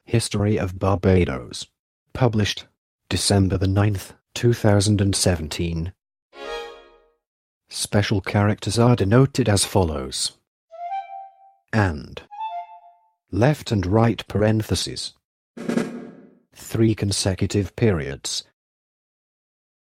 History of Barbados. Published December the 9th, 2017. Special characters are denoted as follows. And. Left and right parentheses. 3 consecutive periods.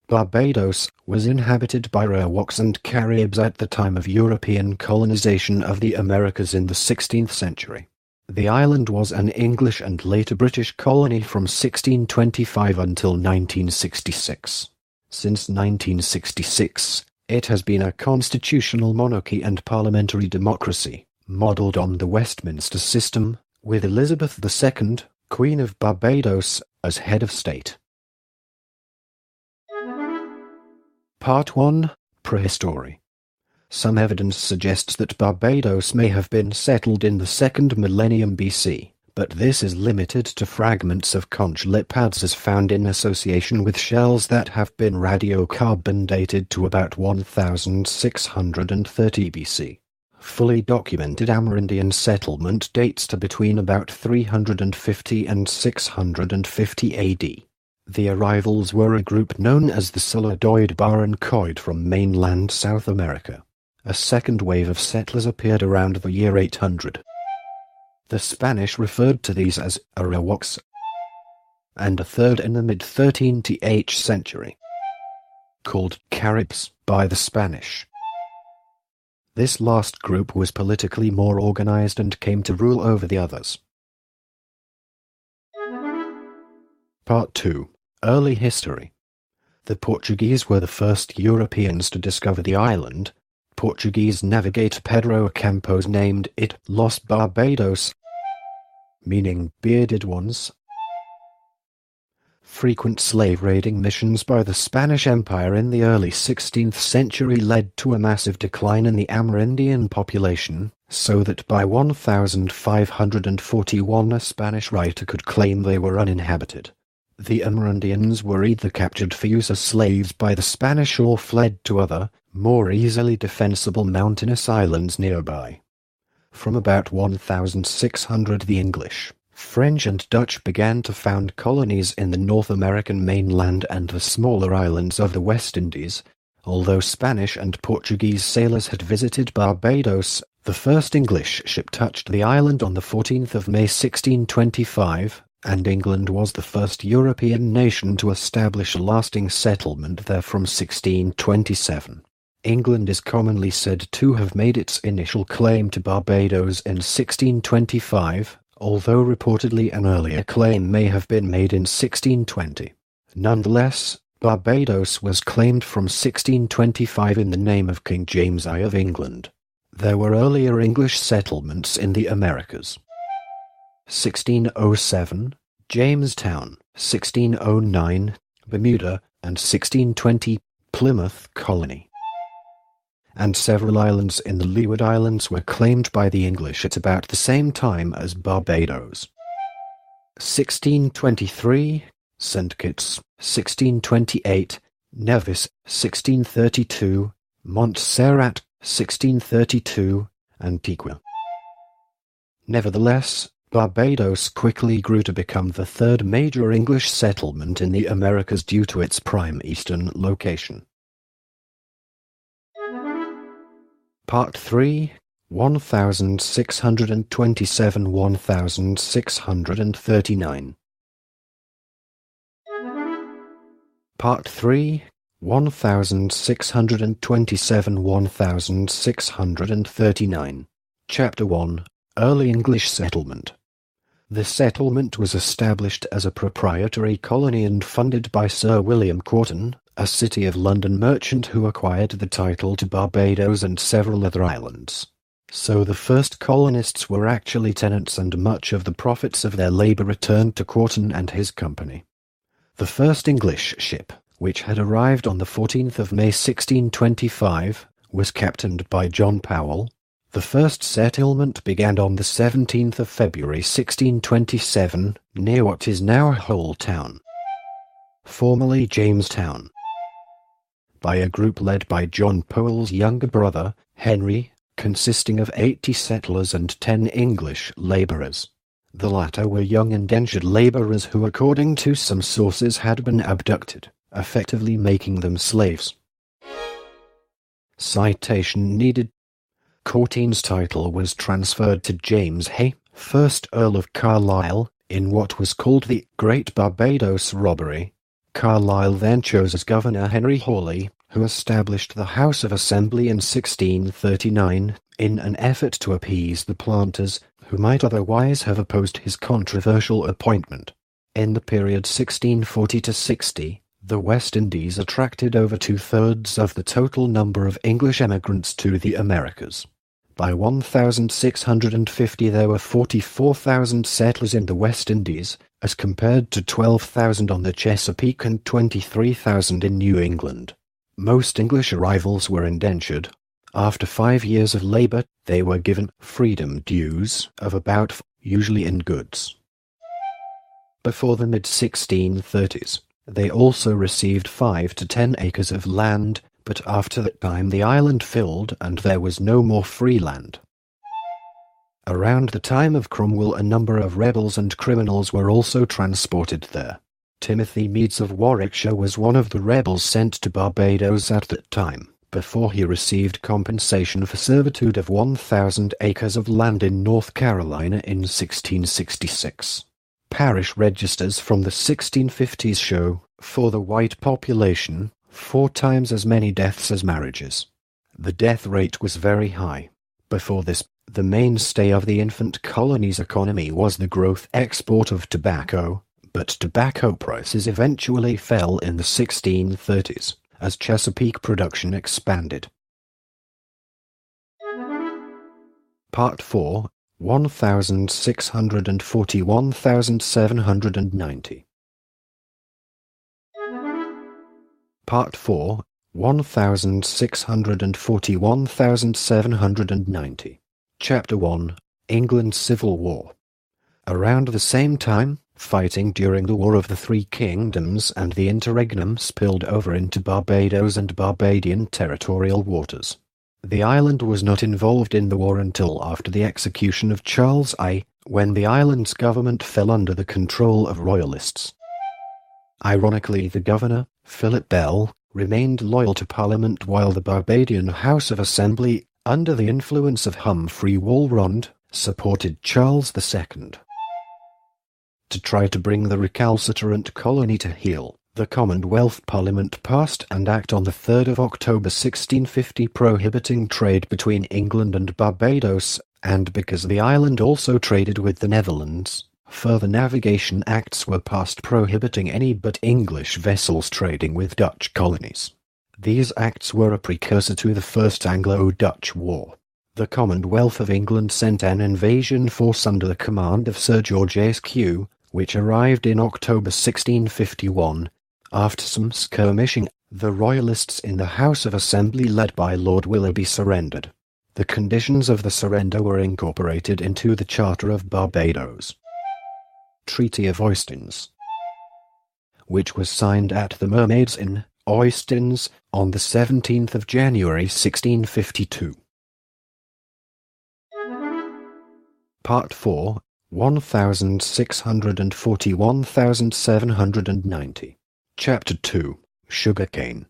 Barbados was inhabited by Arawaks and Caribs at the time of European colonization of the Americas in the 16th century. The island was an English and later British colony from 1625 until 1966. Since 1966, it has been a constitutional monarchy and parliamentary democracy, modelled on the Westminster system, with Elizabeth II, Queen of Barbados, as head of state. Part 1. Prehistory. Some evidence suggests that Barbados may have been settled in the 2nd millennium BC, but this is limited to fragments of conch lipads as found in association with shells that have been radiocarbon dated to about 1630 BC. Fully documented Amerindian settlement dates to between about 350 and 650 AD. The arrivals were a group known as the Celadioid Barrancoid from mainland South America. A second wave of settlers appeared around the year 800. The Spanish referred to these as Arawaks, and a third in the mid-13th century, called Caribs by the Spanish. This last group was politically more organized and came to rule over the others. Part 2. Early history. The Portuguese were the first Europeans to discover the island. Portuguese navigator Pedro Campos named it Los Barbados, meaning bearded ones. Frequent slave-raiding missions by the Spanish Empire in the early 16th century led to a massive decline in the Amerindian population, so that by 1541 a Spanish writer could claim they were uninhabited. The Amerindians were either captured for use as slaves by the Spanish or fled to other, more easily defensible mountainous islands nearby. From about 1600 the English, French and Dutch began to found colonies in the North American mainland and the smaller islands of the West Indies. Although Spanish and Portuguese sailors had visited Barbados, the first English ship touched the island on the 14th of May 1625, and England was the first European nation to establish a lasting settlement there from 1627. England is commonly said to have made its initial claim to Barbados in 1625, although reportedly an earlier claim may have been made in 1620. Nonetheless, Barbados was claimed from 1625 in the name of King James I of England. There were earlier English settlements in the Americas. 1607, Jamestown, 1609, Bermuda, and 1620, Plymouth Colony. And several islands in the Leeward Islands were claimed by the English at about the same time as Barbados. 1623, St. Kitts, 1628, Nevis, 1632, Montserrat, 1632, Antigua. Nevertheless, Barbados quickly grew to become the third major English settlement in the Americas due to its prime eastern location. Part 3. 1627–1639. Part 3. 1627–1639. Chapter 1. Early English Settlement. The settlement was established as a proprietary colony and funded by Sir William Walton, a City of London merchant who acquired the title to Barbados and several other islands. So the first colonists were actually tenants, and much of the profits of their labour returned to Walton and his company. The first English ship, which had arrived on the 14th of May 1625, was captained by John Powell. The first settlement began on the 17th of February 1627, near what is now Hull Town, formerly Jamestown, by a group led by John Powell's younger brother, Henry, consisting of 80 settlers and 10 English labourers. The latter were young indentured laborers who, according to some sources, had been abducted, effectively making them slaves. Citation needed. Courteen's title was transferred to James Hay, 1st Earl of Carlisle, in what was called the Great Barbados Robbery. Carlisle then chose as governor Henry Hawley, who established the House of Assembly in 1639, in an effort to appease the planters, who might otherwise have opposed his controversial appointment. In the period 1640 to 60, the West Indies attracted over 2/3 of the total number of English emigrants to the Americas. By 1650 there were 44,000 settlers in the West Indies, as compared to 12,000 on the Chesapeake and 23,000 in New England. Most English arrivals were indentured. After 5 years of labor, they were given freedom dues of about usually in goods. Before the mid-1630s, they also received 5 to 10 acres of land, but after that time the island filled and there was no more free land. Around the time of Cromwell, a number of rebels and criminals were also transported there. Timothy Meads of Warwickshire was one of the rebels sent to Barbados at that time, before he received compensation for servitude of 1,000 acres of land in North Carolina in 1666. Parish registers from the 1650s show, for the white population, 4 times as many deaths as marriages. The death rate was very high. Before this, the mainstay of the infant colony's economy was the growth export of tobacco, but tobacco prices eventually fell in the 1630s, as Chesapeake production expanded. Part 4, 1640–1790. Part 4, 1640–1790. Chapter 1, England's Civil War. Around the same time, fighting during the War of the Three Kingdoms and the interregnum spilled over into Barbados and Barbadian territorial waters. The island was not involved in the war until after the execution of Charles I, when the island's government fell under the control of royalists. Ironically, the governor, Philip Bell, remained loyal to Parliament while the Barbadian House of Assembly, under the influence of Humphrey Walrond, supported Charles II. To try to bring the recalcitrant colony to heel, the Commonwealth Parliament passed an Act on the 3rd of October 1650 prohibiting trade between England and Barbados, and because the island also traded with the Netherlands, further navigation acts were passed prohibiting any but English vessels trading with Dutch colonies. These acts were a precursor to the First Anglo-Dutch War. The Commonwealth of England sent an invasion force under the command of Sir George Askew, which arrived in October 1651. After some skirmishing, the Royalists in the House of Assembly led by Lord Willoughby surrendered. The conditions of the surrender were incorporated into the Charter of Barbados. Treaty of Oistins, which was signed at the Mermaids Inn, Oistins, on the 17th of January 1652. Part 4, 1640–1790. Chapter 2, Sugarcane.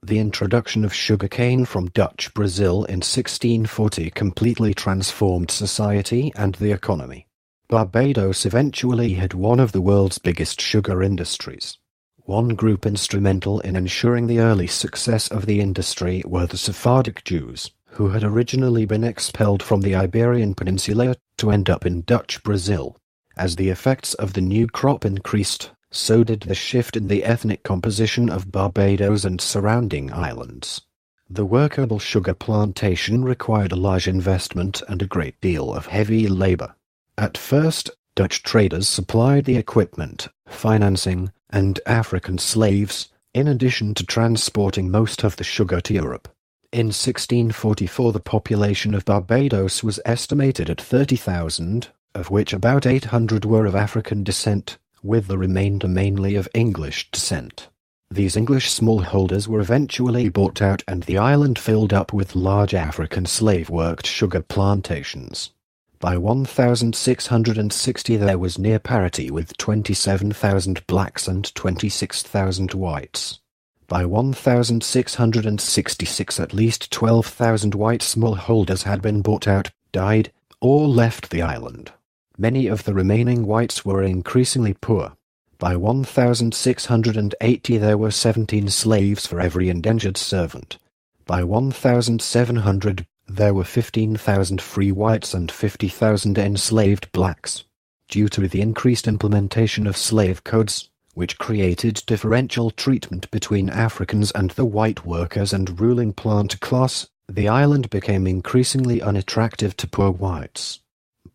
The introduction of sugarcane from Dutch Brazil in 1640 completely transformed society and the economy. Barbados eventually had one of the world's biggest sugar industries. One group instrumental in ensuring the early success of the industry were the Sephardic Jews, who had originally been expelled from the Iberian Peninsula to end up in Dutch Brazil. As the effects of the new crop increased, so did the shift in the ethnic composition of Barbados and surrounding islands. The workable sugar plantation required a large investment and a great deal of heavy labor. At first, Dutch traders supplied the equipment, financing, and African slaves, in addition to transporting most of the sugar to Europe. In 1644 the population of Barbados was estimated at 30,000, of which about 800 were of African descent, with the remainder mainly of English descent. These English smallholders were eventually bought out and the island filled up with large African slave-worked sugar plantations. By 1660 there was near parity with 27,000 blacks and 26,000 whites. By 1666 at least 12,000 white smallholders had been bought out, died, or left the island. Many of the remaining whites were increasingly poor. By 1680 there were 17 slaves for every indentured servant. By 1700 there were 15,000 free whites and 50,000 enslaved blacks. Due to the increased implementation of slave codes, which created differential treatment between Africans and the white workers and ruling plant class, the island became increasingly unattractive to poor whites.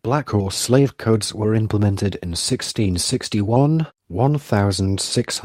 Black horse slave codes were implemented in 1661, 1676,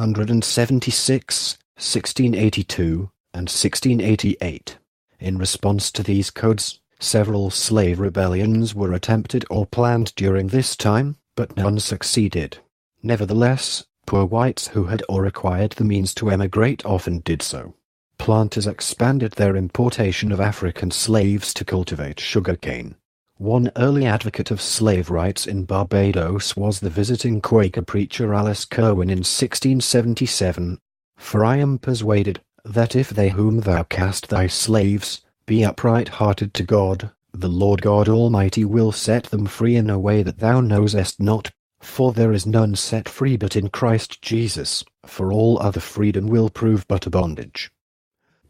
1682, and 1688. In response to these codes, several slave rebellions were attempted or planned during this time, but none succeeded. Nevertheless, poor whites who had or acquired the means to emigrate often did so. Planters expanded their importation of African slaves to cultivate sugarcane. One early advocate of slave rights in Barbados was the visiting Quaker preacher Alice Kerwin in 1677. For I am persuaded that if they whom thou cast thy slaves be upright-hearted to God, the Lord God Almighty will set them free in a way that thou knowest not, for there is none set free but in Christ Jesus, for all other freedom will prove but a bondage.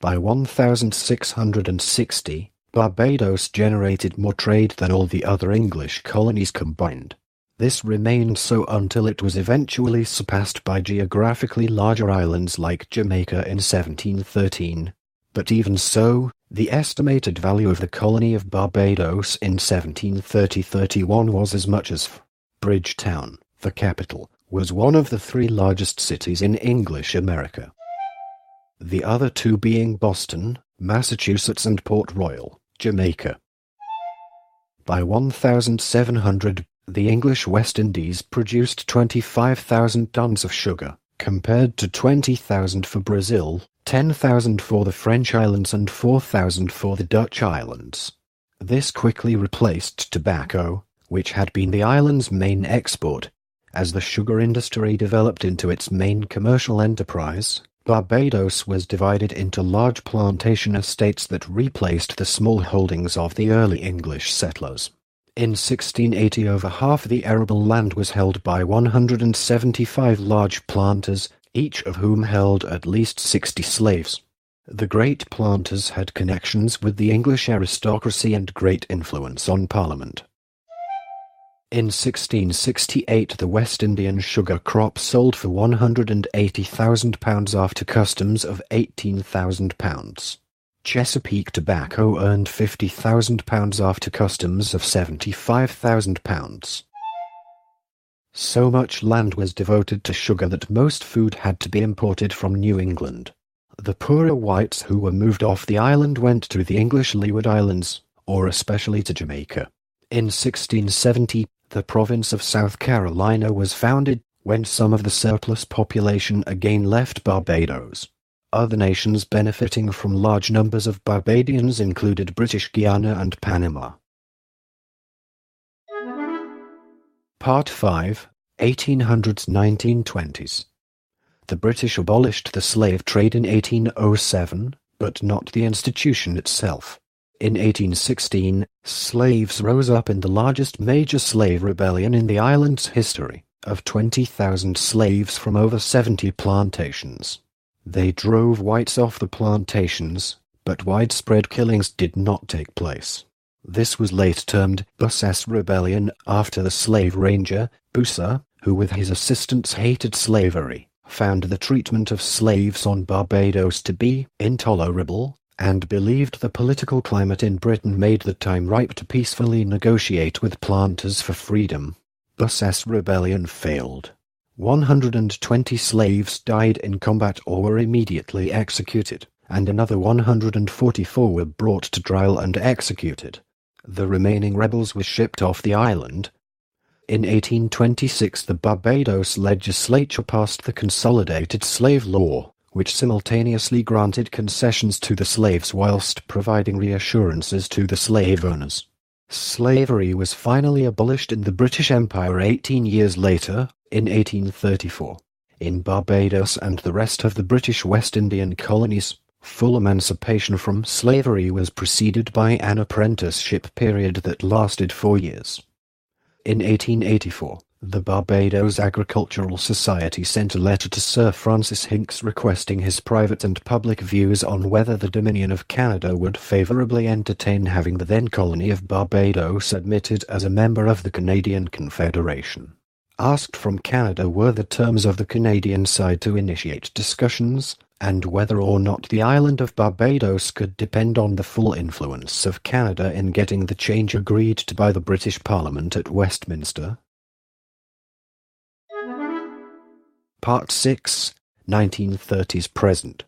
By 1660, Barbados generated more trade than all the other English colonies combined. This remained so until it was eventually surpassed by geographically larger islands like Jamaica in 1713. But even so, the estimated value of the colony of Barbados in 1730-31 was as much as Bridgetown, the capital, was one of the 3 largest cities in English America. The other 2 being Boston, Massachusetts and Port Royal, Jamaica. By 1700, the English West Indies produced 25,000 tons of sugar, compared to 20,000 for Brazil, 10,000 for the French islands and 4,000 for the Dutch islands. This quickly replaced tobacco, which had been the island's main export. As the sugar industry developed into its main commercial enterprise, Barbados was divided into large plantation estates that replaced the small holdings of the early English settlers. In 1680 over half the arable land was held by 175 large planters, each of whom held at least 60 slaves. The great planters had connections with the English aristocracy and great influence on Parliament. In 1668 the West Indian sugar crop sold for £180,000 after customs of £18,000. Chesapeake tobacco earned £50,000 after customs of £75,000. So much land was devoted to sugar that most food had to be imported from New England. The poorer whites who were moved off the island went to the English Leeward Islands, or especially to Jamaica. In 1670, the province of South Carolina was founded, when some of the surplus population again left Barbados. Other nations benefiting from large numbers of Barbadians included British Guiana and Panama. Part 5, 1800s-1920s. The British abolished the slave trade in 1807, but not the institution itself. In 1816, slaves rose up in the largest major slave rebellion in the island's history, of 20,000 slaves from over 70 plantations. They drove whites off the plantations, but widespread killings did not take place. This was late termed the Sess Rebellion after the slave ranger, Busa, who with his assistants hated slavery, found the treatment of slaves on Barbados to be intolerable, and believed the political climate in Britain made the time ripe to peacefully negotiate with planters for freedom. The Sess Rebellion failed. 120 slaves died in combat or were immediately executed, and another 144 were brought to trial and executed. The remaining rebels were shipped off the island. In 1826 the Barbados legislature passed the Consolidated Slave Law, which simultaneously granted concessions to the slaves whilst providing reassurances to the slave owners. Slavery was finally abolished in the British Empire 18 years later, in 1834. In Barbados and the rest of the British West Indian colonies, full emancipation from slavery was preceded by an apprenticeship period that lasted 4 years. In 1884, the Barbados Agricultural Society sent a letter to Sir Francis Hincks requesting his private and public views on whether the Dominion of Canada would favourably entertain having the then colony of Barbados admitted as a member of the Canadian Confederation. Asked from Canada were the terms of the Canadian side to initiate discussions, and whether or not the island of Barbados could depend on the full influence of Canada in getting the change agreed to by the British Parliament at Westminster. Part 6, 1930s present.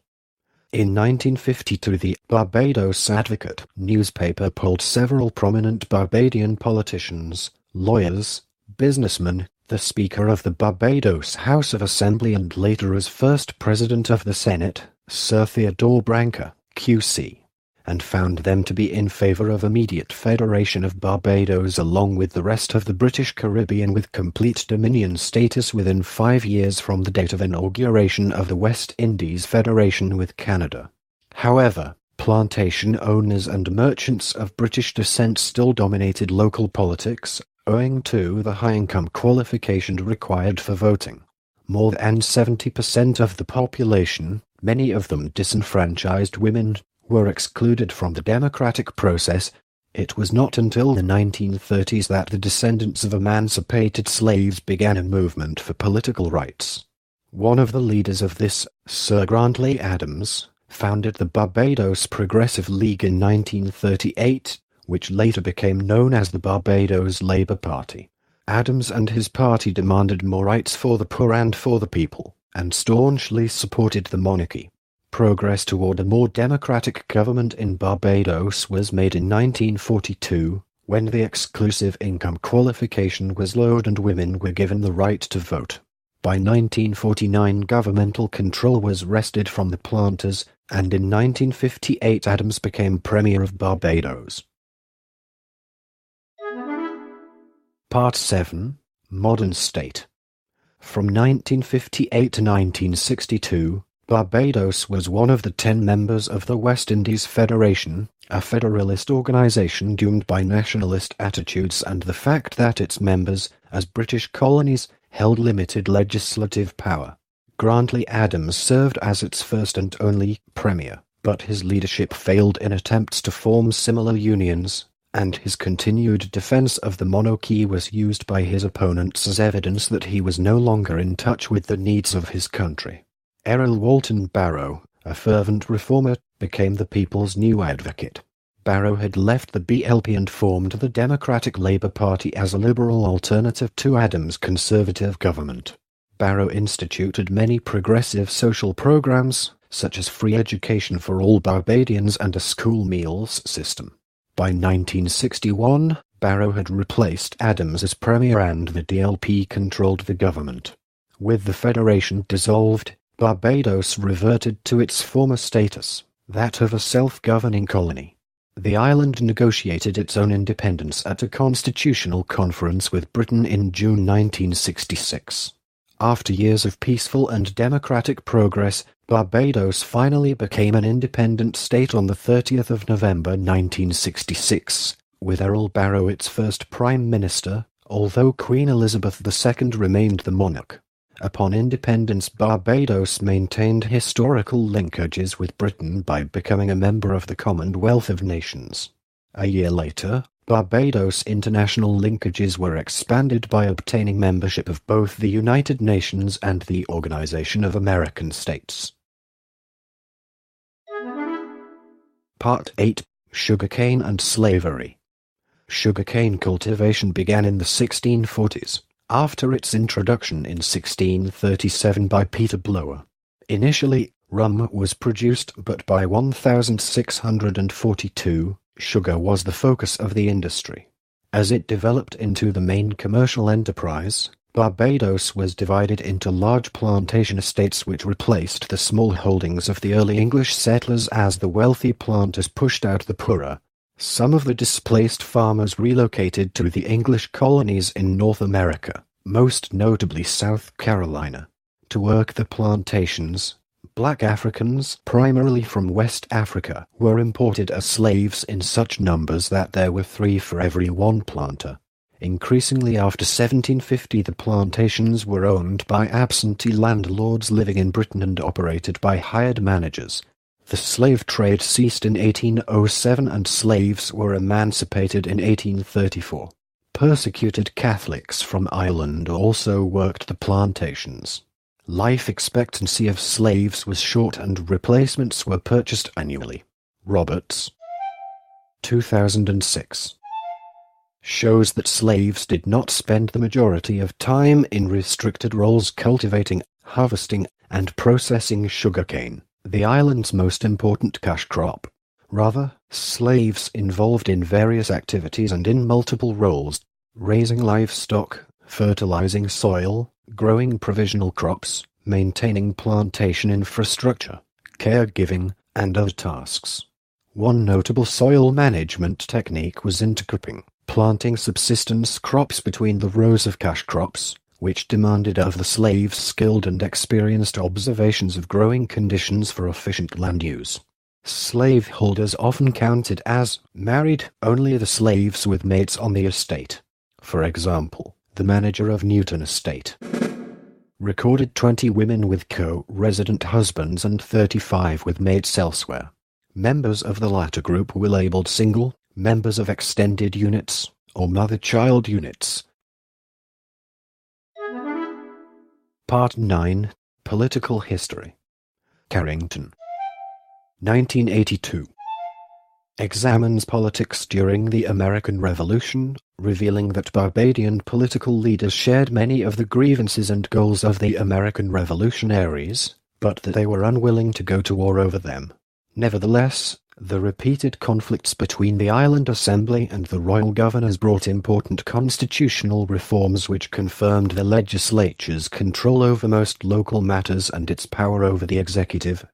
In 1952 the Barbados Advocate newspaper polled several prominent Barbadian politicians, lawyers, businessmen, the Speaker of the Barbados House of Assembly and later as first President of the Senate, Sir Theodore Branca, QC, and found them to be in favour of immediate federation of Barbados along with the rest of the British Caribbean with complete dominion status within 5 years from the date of inauguration of the West Indies Federation with Canada. However, plantation owners and merchants of British descent still dominated local politics, owing to the high income qualification required for voting. More than 70% of the population, many of them disenfranchised women, were excluded from the democratic process. It was not until the 1930s that the descendants of emancipated slaves began a movement for political rights. One of the leaders of this, Sir Grantley Adams, founded the Barbados Progressive League in 1938, which later became known as the Barbados Labour Party. Adams and his party demanded more rights for the poor and for the people, and staunchly supported the monarchy. Progress toward a more democratic government in Barbados was made in 1942, when the exclusive income qualification was lowered and women were given the right to vote. By 1949 governmental control was wrested from the planters, and in 1958 Adams became Premier of Barbados. Part 7, Modern State. From 1958 to 1962, Barbados was one of the 10 members of the West Indies Federation, a federalist organization doomed by nationalist attitudes and the fact that its members, as British colonies, held limited legislative power. Grantley Adams served as its first and only premier, but his leadership failed in attempts to form similar unions, and his continued defense of the monarchy was used by his opponents as evidence that he was no longer in touch with the needs of his country. Erin Walton Barrow, a fervent reformer, became the people's new advocate. Barrow had left the BLP and formed the Democratic Labour Party as a liberal alternative to Adams' conservative government. Barrow instituted many progressive social programs, such as free education for all Barbadians and a school meals system. By 1961, Barrow had replaced Adams as premier and the DLP controlled the government. With the Federation dissolved, Barbados reverted to its former status, that of a self-governing colony. The island negotiated its own independence at a constitutional conference with Britain in June 1966. After years of peaceful and democratic progress, Barbados finally became an independent state on the 30th of November 1966, with Errol Barrow its first Prime Minister, although Queen Elizabeth II remained the monarch. Upon independence, Barbados maintained historical linkages with Britain by becoming a member of the Commonwealth of Nations. A year later, Barbados' international linkages were expanded by obtaining membership of both the United Nations and the Organization of American States. Part 8, Sugarcane and Slavery. Sugarcane cultivation began in the 1640s. After its introduction in 1637 by Peter Blower. Initially, rum was produced, but by 1642, sugar was the focus of the industry. As it developed into the main commercial enterprise, Barbados was divided into large plantation estates which replaced the small holdings of the early English settlers as the wealthy planters pushed out the poorer. Some of the displaced farmers relocated to the English colonies in North America, most notably South Carolina, to work the plantations. Black Africans, primarily from West Africa, were imported as slaves in such numbers that there were 3 for every 1 planter. Increasingly after 1750, the plantations were owned by absentee landlords living in Britain and operated by hired managers. The slave trade ceased in 1807 and slaves were emancipated in 1834. Persecuted Catholics from Ireland also worked the plantations. Life expectancy of slaves was short and replacements were purchased annually. Roberts, 2006, shows that slaves did not spend the majority of time in restricted roles cultivating, harvesting, and processing sugarcane, the island's most important cash crop. Rather, slaves involved in various activities and in multiple roles: raising livestock, fertilizing soil, growing provisional crops, maintaining plantation infrastructure, caregiving, and other tasks. One notable soil management technique was intercropping, planting subsistence crops between the rows of cash crops, which demanded of the slaves skilled and experienced observations of growing conditions for efficient land use. Slaveholders often counted as married only the slaves with mates on the estate. For example, the manager of Newton Estate recorded 20 women with co-resident husbands and 35 with mates elsewhere. Members of the latter group were labeled single, members of extended units, or mother-child units. Part 9. Political History. Carrington, 1982. Examines politics during the American Revolution, revealing that Barbadian political leaders shared many of the grievances and goals of the American revolutionaries, but that they were unwilling to go to war over them. Nevertheless, the repeated conflicts between the Island Assembly and the royal governors brought important constitutional reforms which confirmed the legislature's control over most local matters and its power over the executive.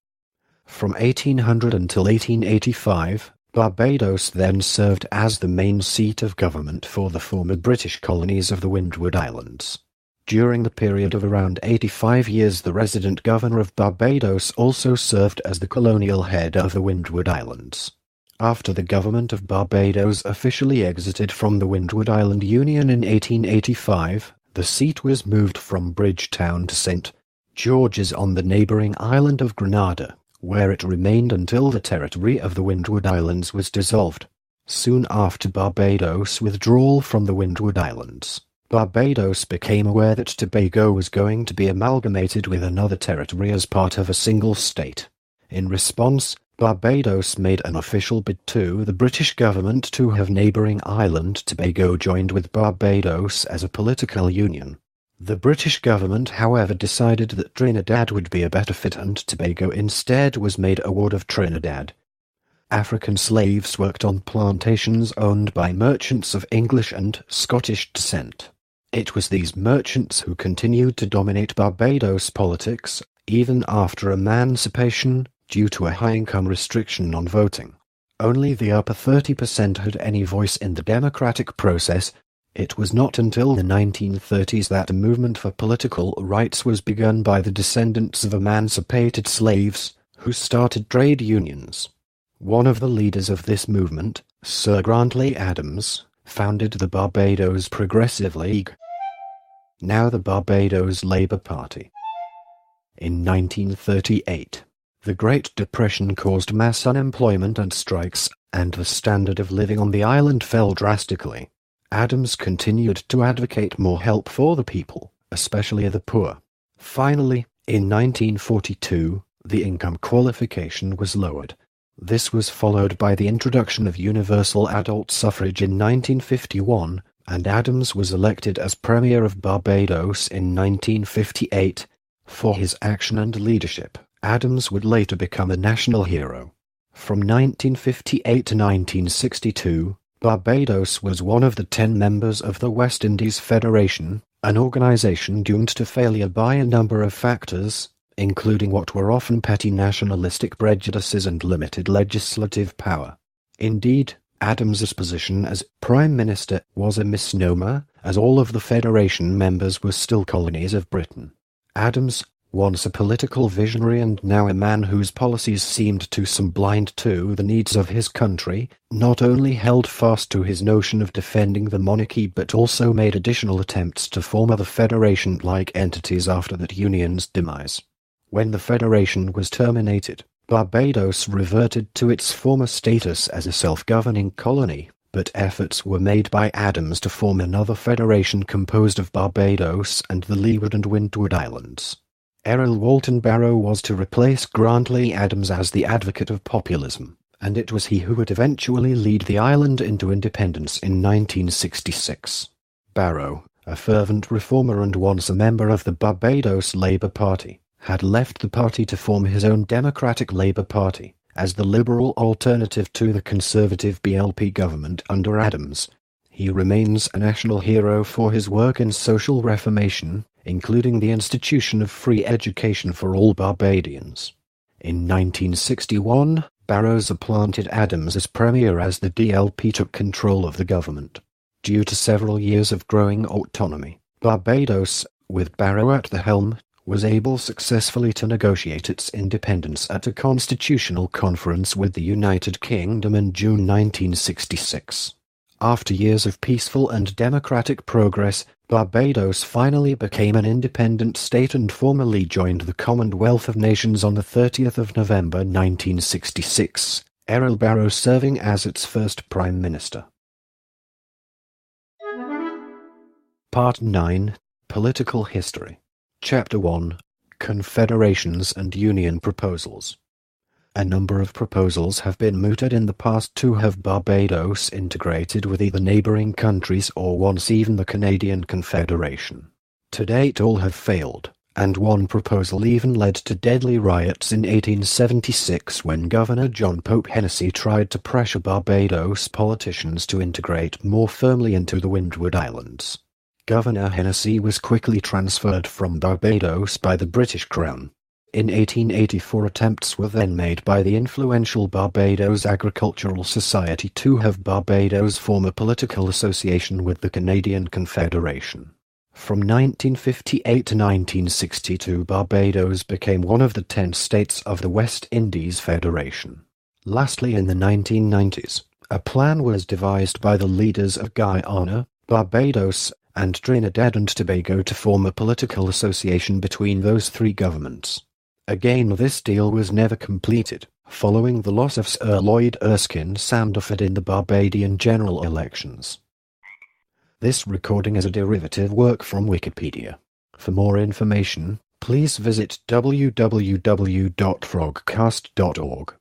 From 1800 until 1885, Barbados then served as the main seat of government for the former British colonies of the Windward Islands. During the period of around 85 years, the resident governor of Barbados also served as the colonial head of the Windward Islands. After the government of Barbados officially exited from the Windward Island Union in 1885, the seat was moved from Bridgetown to St. George's on the neighbouring island of Grenada, where it remained until the territory of the Windward Islands was dissolved. Soon after Barbados' withdrawal from the Windward Islands, Barbados became aware that Tobago was going to be amalgamated with another territory as part of a single state. In response, Barbados made an official bid to the British government to have neighbouring island Tobago joined with Barbados as a political union. The British government, however, decided that Trinidad would be a better fit, and Tobago instead was made a ward of Trinidad. African slaves worked on plantations owned by merchants of English and Scottish descent. It was these merchants who continued to dominate Barbados politics, even after emancipation, due to a high-income restriction on voting. Only the upper 30% had any voice in the democratic process. It was not until the 1930s that a movement for political rights was begun by the descendants of emancipated slaves, who started trade unions. One of the leaders of this movement, Sir Grantley Adams, founded the Barbados Progressive League, now the Barbados Labour Party. In 1938, the Great Depression caused mass unemployment and strikes, and the standard of living on the island fell drastically. Adams continued to advocate more help for the people, especially the poor. Finally, in 1942, the income qualification was lowered. This was followed by the introduction of universal adult suffrage in 1951, and Adams was elected as Premier of Barbados in 1958. For his action and leadership, Adams would later become a national hero. From 1958 to 1962, Barbados was one of the 10 members of the West Indies Federation, an organization doomed to failure by a number of factors, including what were often petty nationalistic prejudices and limited legislative power. Indeed, Adams's position as Prime Minister was a misnomer, as all of the Federation members were still colonies of Britain. Adams, once a political visionary and now a man whose policies seemed too blind to the needs of his country, not only held fast to his notion of defending the monarchy but also made additional attempts to form other Federation-like entities after that union's demise. When the Federation was terminated, Barbados reverted to its former status as a self-governing colony, but efforts were made by Adams to form another federation composed of Barbados and the Leeward and Windward Islands. Erin Walton Barrow was to replace Grantley Adams as the advocate of populism, and it was he who would eventually lead the island into independence in 1966. Barrow, a fervent reformer and once a member of the Barbados Labour Party, had left the party to form his own Democratic Labour Party, as the liberal alternative to the conservative BLP government under Adams. He remains a national hero for his work in social reformation, including the institution of free education for all Barbadians. In 1961, Barrow supplanted Adams as premier as the DLP took control of the government. Due to several years of growing autonomy, Barbados, with Barrow at the helm, was able successfully to negotiate its independence at a constitutional conference with the United Kingdom in June 1966. After years of peaceful and democratic progress, Barbados finally became an independent state and formally joined the Commonwealth of Nations on the 30th of November 1966, Errol Barrow serving as its first Prime Minister. Part 9. Political History. Chapter 1. Confederations and Union Proposals. A number of proposals have been mooted in the past to have Barbados integrated with either neighbouring countries or once even the Canadian Confederation. To date all have failed, and one proposal even led to deadly riots in 1876 when Governor John Pope Hennessy tried to pressure Barbados politicians to integrate more firmly into the Windward Islands. Governor Hennessy was quickly transferred from Barbados by the British Crown. In 1884 attempts were then made by the influential Barbados Agricultural Society to have Barbados form a political association with the Canadian Confederation. From 1958 to 1962 Barbados became one of the 10 states of the West Indies Federation. Lastly, in the 1990s, a plan was devised by the leaders of Guyana, Barbados, and Trinidad and Tobago to form a political association between those three governments. Again, this deal was never completed, following the loss of Sir Lloyd Erskine Sandford in the Barbadian general elections. This recording is a derivative work from Wikipedia. For more information, please visit www.frogcast.org.